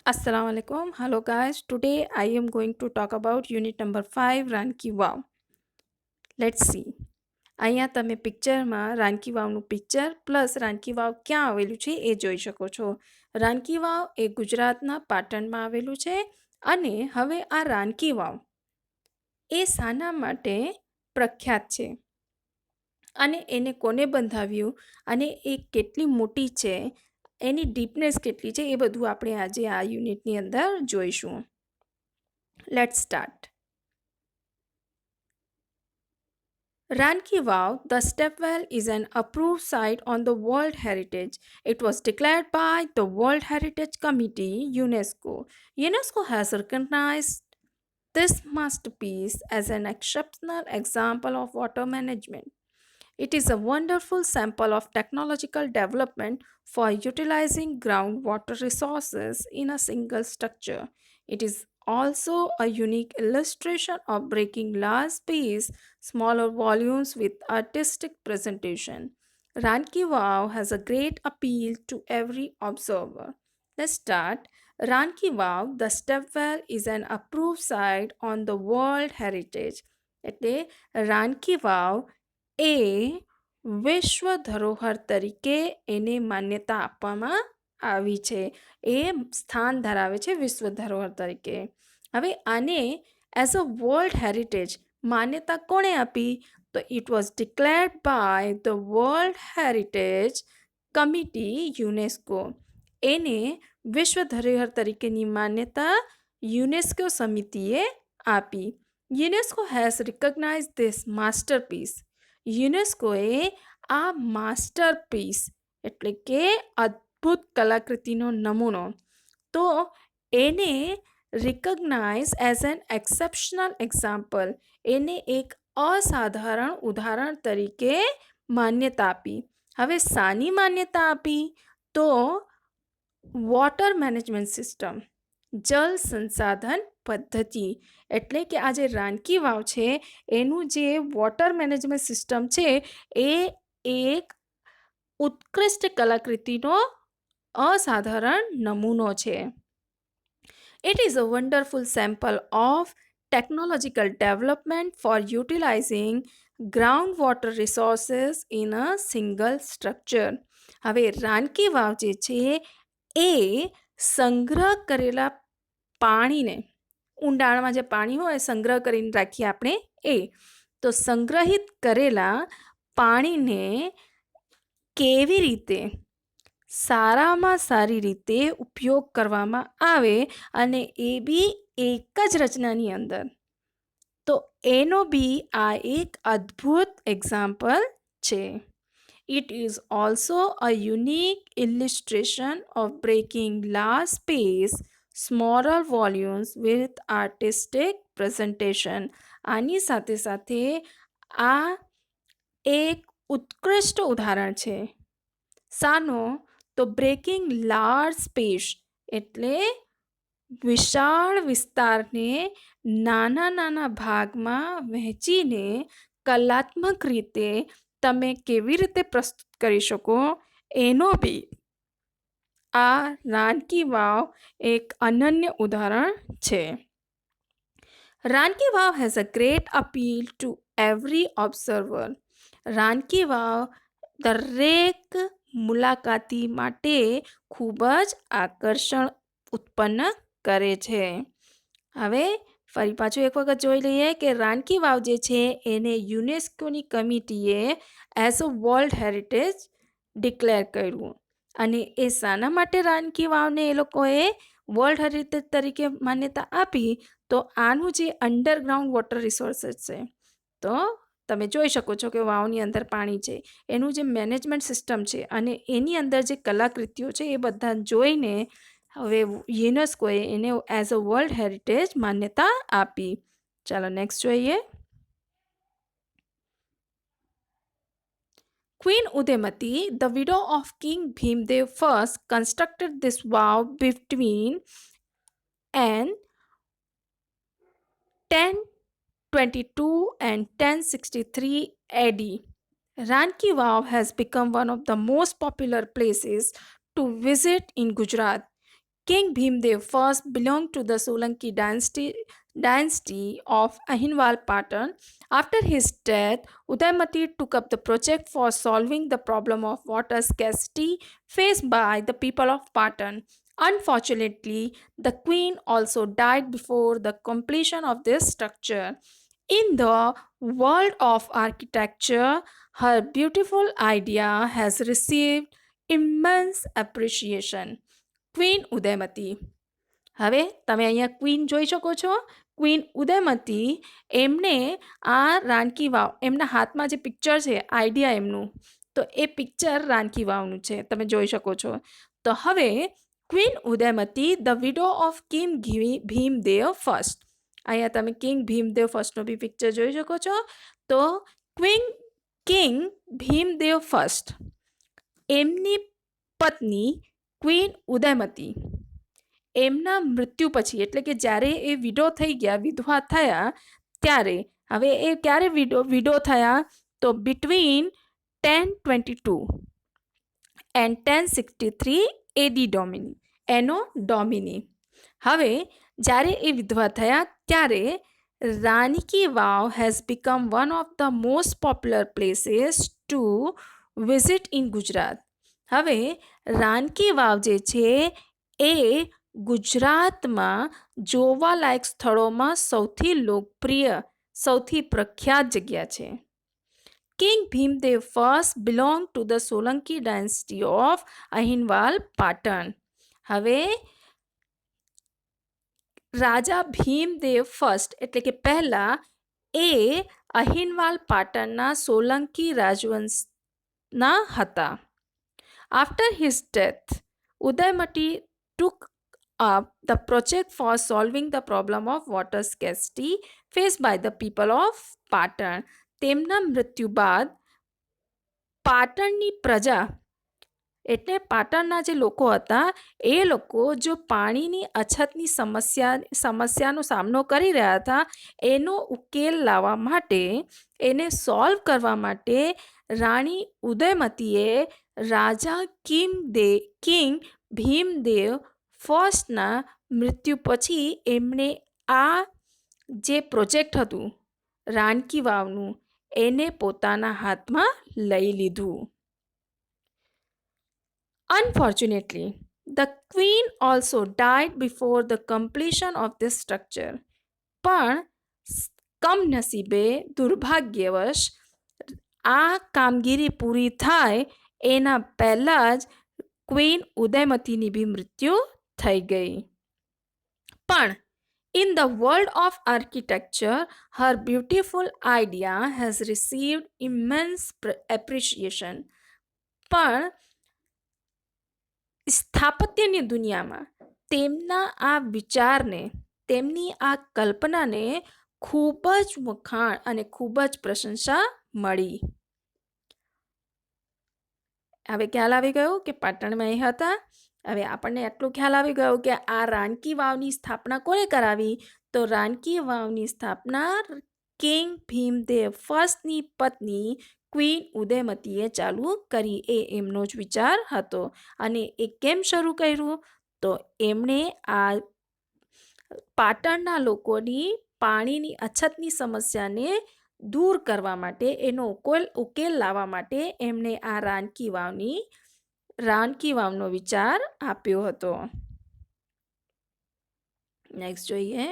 Assalamu alaikum. Hello guys. Today I am going to talk about unit number 5 રાનકી Vav. Let's see. અહીંયા તમે પિક્ચરમાં રાનકી વાવનું picture plus રાનકી વાવ ક્યાં આવેલું છે એ જોઈ શકો છો. રાનકી વાવ એ ગુજરાતના પાટણમાં આવેલું છે અને હવે આ રાનકી વાવ એ શાના માટે પ્રખ્યાત છે અને એને કોને બંધાવ્યું અને એ કેટલી મોટી છે એની ડીપનેસ કેટલી છે એ બધું આપણે આજે આ યુનિટની અંદર જોઈશું. Let's start. Ranki Vav, the stepwell, is an approved site on the World Heritage. It was declared by the World Heritage Committee, UNESCO. UNESCO has recognized this masterpiece as an exceptional example of water management. It is a wonderful sample of technological development for utilizing groundwater resources in a single structure. It is also a unique illustration of breaking large space, smaller volumes with artistic presentation. Ranki Vav has a great appeal to every observer. Let's start. Ranki Vav, the stepwell, is an approved site on the World Heritage. એટલે રાનકી વાવ એ વિશ્વ ધરોહર તરીકે એને માન્યતા આપવામાં આવી છે. એ સ્થાન ધરાવે છે વિશ્વ ધરોહર તરીકે. હવે આને એઝ અ વર્લ્ડ હેરિટેજ માન્યતા કોણે આપી? તો it was declared by the world heritage committee UNESCO. એને વિશ્વ ધરોહર તરીકેની માન્યતા યુનેસ્કો સમિતિએ આપી. UNESCO has recognise this masterpiece. યુનેસ્કોએ આ માસ્ટરપીસ એટલે કે અદ્ભુત કલાકૃતિનો નમૂનો તો એને recognise as an exceptional example એને એક અસાધારણ ઉદાહરણ તરીકે માન્યતા આપી. હવે શાની માન્યતા આપી? તો વોટર મેનેજમેન્ટ સિસ્ટમ, જલ સંસાધન પદ્ધતિ. એટલે કે આ જે રાનકી વાવ છે એનું જે વોટર મેનેજમેન્ટ સિસ્ટમ છે એ એક ઉત્કૃષ્ટ કલાકૃતિનો અસાધારણ નમૂનો છે. It is a wonderful sample of technological development for utilizing groundwater resources in a single structure. હવે રાનકી વાવ જે છે એ સંગ્રહ કરેલા પાણીને, ઊંડાણમાં જે પાણી હોય સંગ્રહ કરીને રાખીએ આપણે એ, તો સંગ્રહિત કરેલા પાણીને કેવી રીતે સારામાં સારી રીતે ઉપયોગ કરવામાં આવે અને એ બી એક જ રચનાની અંદર, તો એનો બી આ એક અદ્ભુત એક્ઝામ્પલ છે. It is also a unique illustration of breaking large space, smaller volumes with artistic presentation. આની સાથે સાથે આ એક ઉત્કૃષ્ટ ઉદાહરણ છે. શાનો? તો બ્રેકિંગ લાર્જ સ્પેસ એટલે વિશાળ વિસ્તારને નાના નાના ભાગમાં વહેંચીને કલાત્મક રીતે તમે કેવી રીતે પ્રસ્તુત કરી શકો એનો બી આ રાનકી વાવ એક અનન્ય ઉદાહરણ છે. Rani ki Vav has a great appeal to every observer. Rani ki Vav દરેક મુલાકાતી માટે ખૂબ જ આકર્ષણ ઉત્પન્ન કરે છે. હવે ફરી પાછું એક વખત જોઈ લઈએ કે રાનકી વાવ જે છે એને યુનેસ્કોની કમિટીએ as a world heritage declare કર્યું. અને એ શાના માટે રાનકી વાવને એ લોકોએ વર્લ્ડ હેરિટેજ તરીકે માન્યતા આપી? તો આનું જે અંડરગ્રાઉન્ડ વોટર રિસોર્સિસ છે, તો તમે જોઈ શકો છો કે વાવની અંદર પાણી છે, એનું જે મેનેજમેન્ટ સિસ્ટમ છે અને એની અંદર જે કલાકૃતિઓ છે એ બધા જોઈને હવે યુનેસ્કોએ એને એઝ અ વર્લ્ડ હેરિટેજ માન્યતા આપી. ચાલો નેક્સ્ટ જોઈએ. Queen Udemati, the widow of King Bhimdev I, constructed this vow between an 1022 and 1063 AD. Ranki Vav has become one of the most popular places to visit in Gujarat. King Bhimdev first belonged to the Solanki dynasty of Ahinwal Patan. After his death, Udaymati took up the project for solving the problem of water scarcity faced by the people of Patan. Unfortunately, the queen also died before the completion of this structure. In the world of architecture, her beautiful idea has received immense appreciation. Queen Udayamati. હવે તમે અહીંયા queen જોઈ શકો છો. Queen Udayamati એમને આ રાણકી વાવ એમના હાથમાં જે પિક્ચર છે આઈડિયા એમનું તો એ પિક્ચર રાણકી વાવનું છે તમે જોઈ શકો છો. તો હવે queen Udayamati the widow of king Bhimdev first. અહીંયા તમે કિંગ ભીમદેવ ફર્સ્ટનો બી પિક્ચર જોઈ શકો છો. તો કિંગ ભીમદેવ ફર્સ્ટ એમની પત્ની ક્વીન ઉદયમતી એમના મૃત્યુ પછી એટલે કે જ્યારે એ વિડો થઈ ગયા વિધવા થયા ત્યારે હવે એ ક્યારે વિડો થયા તો between 1022 and 1063 AD domini anno domini. હવે જ્યારે એ વિધવા થયા ત્યારે Rani Vav has become one of the most popular places to visit in Gujarat. હવે રાનકી વાવ જે છે એ ગુજરાતમાં જોવાલાયક સ્થળોમાં સૌથી લોકપ્રિય સૌથી પ્રખ્યાત જગ્યા છે. King Bhimdev first belong to the Solanki dynasty of Anhilwad Patan. હવે રાજા ભીમદેવ ફર્સ્ટ એટલે કે પહેલા એ અહિનવાલ પાટણના સોલંકી રાજવંશના હતા. After his death, Udaymati took up the project for solving the problem of water scarcity faced by the people of Patan. તેમના મૃત્યુ બાદ પાટણની પ્રજા એટલે પાટણના જે લોકો હતા એ લોકો જો પાણીની અછતની સમસ્યાનો સામનો કરી રહ્યા હતા એનો ઉકેલ લાવવા માટે એને સોલ્વ કરવા માટે રાણી ઉદયમતીએ રાજા કિંગ ભીમદેવ ફર્સ્ટના મૃત્યુ પછી એમણે આ જે પ્રોજેક્ટ હતું રાણકી વાવનું એને પોતાના હાથમાં લઈ લીધું. Unfortunately, the queen also died before the completion of this structure. પણ કમનસીબે દુર્ભાગ્યવશ આ કામગીરી પૂરી થાય એના પહેલાં જ ક્વીન ઉદયમતીની બી મૃત્યુ થઈ ગઈ. પણ in the world of architecture, her beautiful idea has received immense appreciation. પણ સ્થાપત્યની દુનિયામાં તેમના આ વિચારને તેમની આ કલ્પનાને ખૂબ જ વખાણ અને ખૂબ જ પ્રશંસા મળી. હવે ખ્યાલ આવી ગયો કે પાટણમાં એ હતા. હવે આપણને એટલું ખ્યાલ આવી ગયો કે આ રાણકી વાવની સ્થાપના કોણે કરાવી તો રાણકી વાવની સ્થાપના કિંગ ભીમદેવ ફર્સ્ટની પત્ની ક્વીન ઉદયમતીએ ચાલુ કરી એ એમનો જ વિચાર હતો. અને એ કેમ શરૂ કર્યું તો એમણે આ પાટણના લોકોની પાણીની અછતની સમસ્યાને દૂર કરવા માટે એનો ઉકેલ લાવવા માટે એમણે આ રાણકી વાવનો વિચાર આપ્યો હતો. નેક્સ્ટ જોઈએ.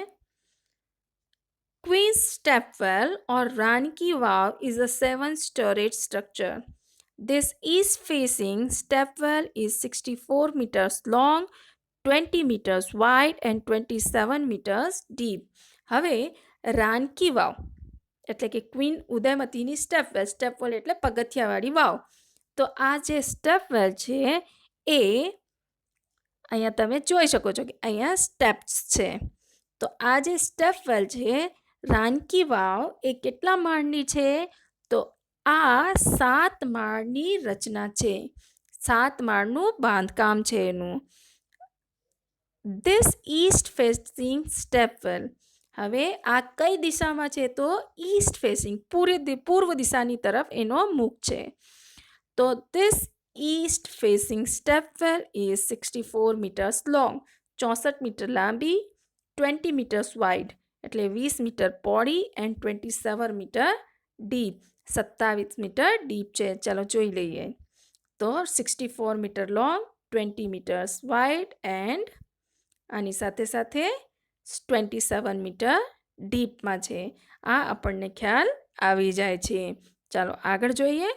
Queen's Stepwell or Ranki Vav is a 7-storied structure. This east-facing stepwell is 64 meters long, 20 meters wide and 27 meters deep. હવે રાનકી વાવ એટલે કે ક્વીન ઉદયમતીની સ્ટેપવેલ એટલે પગથિયાવાળી વાવ. તો આ જે સ્ટેપવેલ છે એ અહીંયા તમે જોઈ શકો છો કે અહીંયા સ્ટેપ્સ છે. તો આ જે સ્ટેપવેલ છે રાનકી વાવ એ કેટલા માળની છે તો આ 7 માળની રચના છે. 7 માળનું બાંધકામ છે એનું. This east facing stepwell. હવે આ કઈ દિશામાં છે તો ઈસ્ટ ફેસિંગ પૂર્વ દિશાની તરફ એનો મુખ છે. તો this east facing stepwell is 64 meters long, 64 meter લાંબી, 20 મીટર્સ વાઇડ એટલે 20 મીટર પહોળી and 27 meter deep, 27 meter deep છે. ચાલો જોઈ લઈએ. તો 64 meter long, 20 meters wide and આની સાથે સાથે 27 મીટર ડીપમાં છે. આ આપણને ખ્યાલ આવી જાય છે. ચાલો આગળ જોઈએ.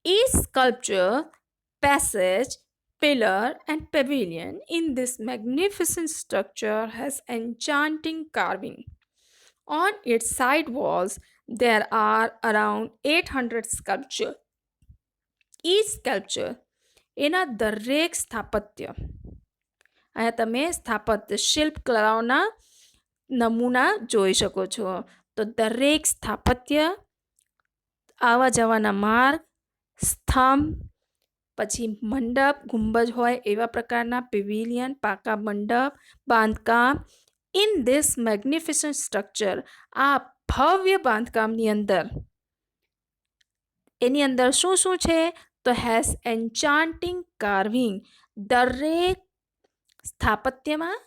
Each sculpture, passage, pillar and pavilion in this magnificent structure has enchanting carving. On its side walls, there are around 800 sculptures. Each sculpture, એના દરેક સ્થાપત્ય, અહીંયા તમે સ્થાપત્ય શિલ્પ કલાઓના નમૂના જોઈ શકો છો. તો દરેક સ્થાપત્ય, આવા જવાના માર્ગ, સ્તંભ, પછી મંડપ, ગુંબજ હોય એવા પ્રકારના પેવિલિયન, પાકા મંડપ, બાંધકામ. ઇન ધીસ મેગ્નિફિસન્ટ સ્ટ્રક્ચર, આ ભવ્ય બાંધકામની અંદર, એની અંદર શું શું છે? તો હેઝ એન્ચાન્ટિંગ કાર્વિંગ, દરેક સ્થાપત્યમાં,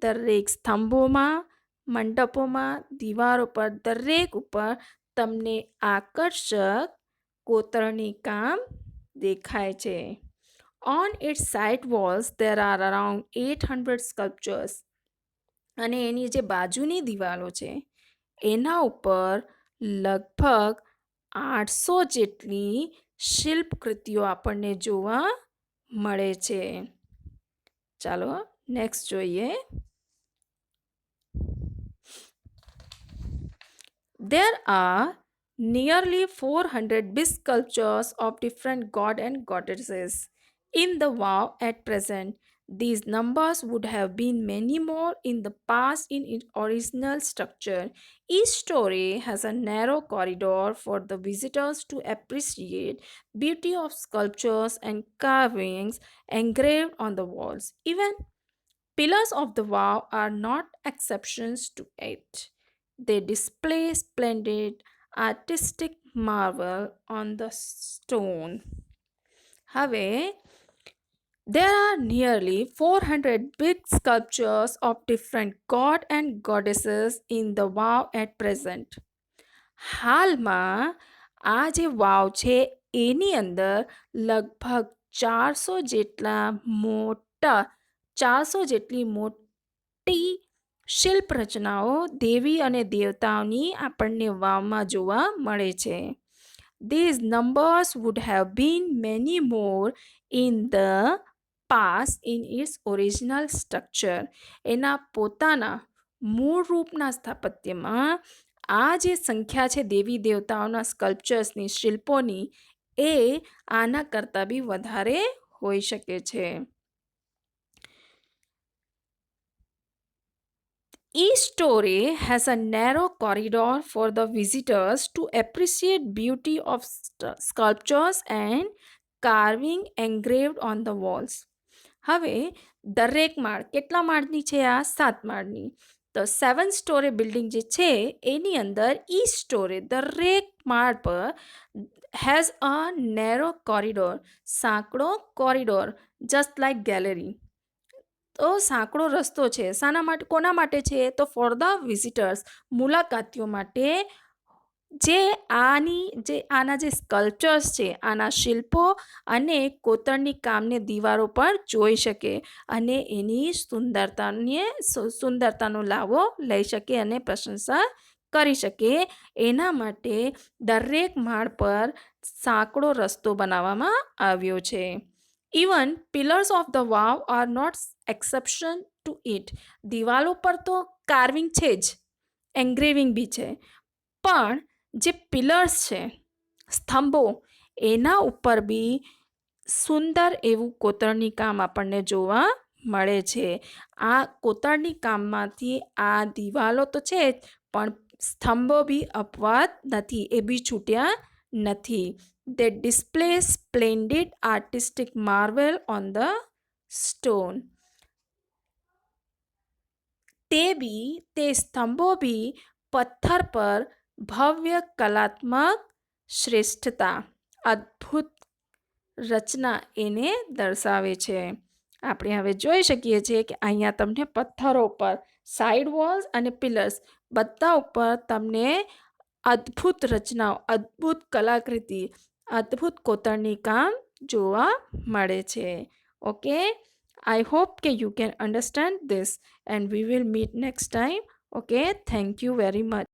દરેક સ્તંભોમાં, મંડપોમાં, દિવારો પર, દરેક ઉપર તમને આકર્ષક કોતરણી કામ દેખાય છે. On its side walls there are around 800 sculptures. અને એની જે બાજુની દિવાલો છે એના ઉપર લગભગ 800 જેટલી શિલ્પકૃતિઓ આપણને જોવા મળે છે. ચાલો નેક્સ્ટ જોઈએ. There are nearly 400 big sculptures of different god and goddesses in the wow at present. These numbers would have been many more in the past in its original structure. Each story has a narrow corridor for the visitors to appreciate beauty of sculptures and carvings engraved on the walls. Even pillars of the wow are not exceptions to it. They display splendid artistic marvel on the stone. હવે there are nearly 400 big sculptures of different god and goddesses in the wow at present. હાલમાં આ જે વાવ છે એની અંદર લગભગ 400 જેટલા મોટા 400 જેટલી મોટી શિલ્પ રચનાઓ દેવી અને દેવતાઓની આપણને વાવમાં જોવા મળે છે. These numbers would have been many more in the past in its original structure. એના પોતાના મૂળ રૂપના સ્થાપત્યમાં આ જે સંખ્યા છે દેવી દેવતાઓના સ્કલ્પચર્સની, શિલ્પોની, એ આના કરતાં બી વધારે હોઈ શકે છે. Each story has a narrow corridor for the visitors to appreciate beauty of sculptures and carving engraved on the walls. હવે દરેક માળ, કેટલા માળની છે આ? 7 માળની. તો 7-story બિલ્ડિંગ જે છે એની અંદર each story, દરેક માળ પર has a narrow corridor, સાંકડો કોરિડોર, just like gallery. તો સાંકડો રસ્તો છે. શાના માટે, કોના માટે છે? તો ફોર ધ વિઝિટર્સ, મુલાકાતીઓ માટે, જે આના જે સ્કલ્પચર્સ છે, આના શિલ્પો અને કોતરણી કામને દિવારો પર જોઈ શકે અને એની સુંદરતાનો લાવો લઈ શકે અને પ્રશંસા કરી શકે. એના માટે દરેક માળ પર સાંકડો રસ્તો બનાવવામાં આવ્યો છે. Even pillars of the wow are not exception to it. દિવાલો પર તો કાર્વિંગ છે જ, એન્ગ્રેવિંગ બી છે, પણ જે પિલર્સ છે, સ્તંભો, એના ઉપર બી સુંદર એવું કોતરણી કામ આપણને જોવા મળે છે. આ કોતરણી કામમાંથી આ દિવાલો તો છે જ, પણ સ્તંભો બી અપવાદ નથી, એ બી છૂટ્યા નથી. They display splendid artistic marvel on the stone. તે સ્તંભો બી પથ્થર પર ભવ્ય કલાત્મક શ્રેષ્ઠતા, અદ્ભુત રચના એને દર્શાવે છે. આપણે હવે જોઈ શકીએ છીએ કે અહીંયા તમને પથ્થરો પર સાઇડ વોલ્સ અને પિલર્સ બધા ઉપર તમને અદ્ભુત રચનાઓ, અદ્ભુત કલાકૃતિ, અદ્ભુત કોતરણી કામ જોવા મળે છે. ઓકે, I hope કે you can understand this and we will meet next time. Okay, thank you very much.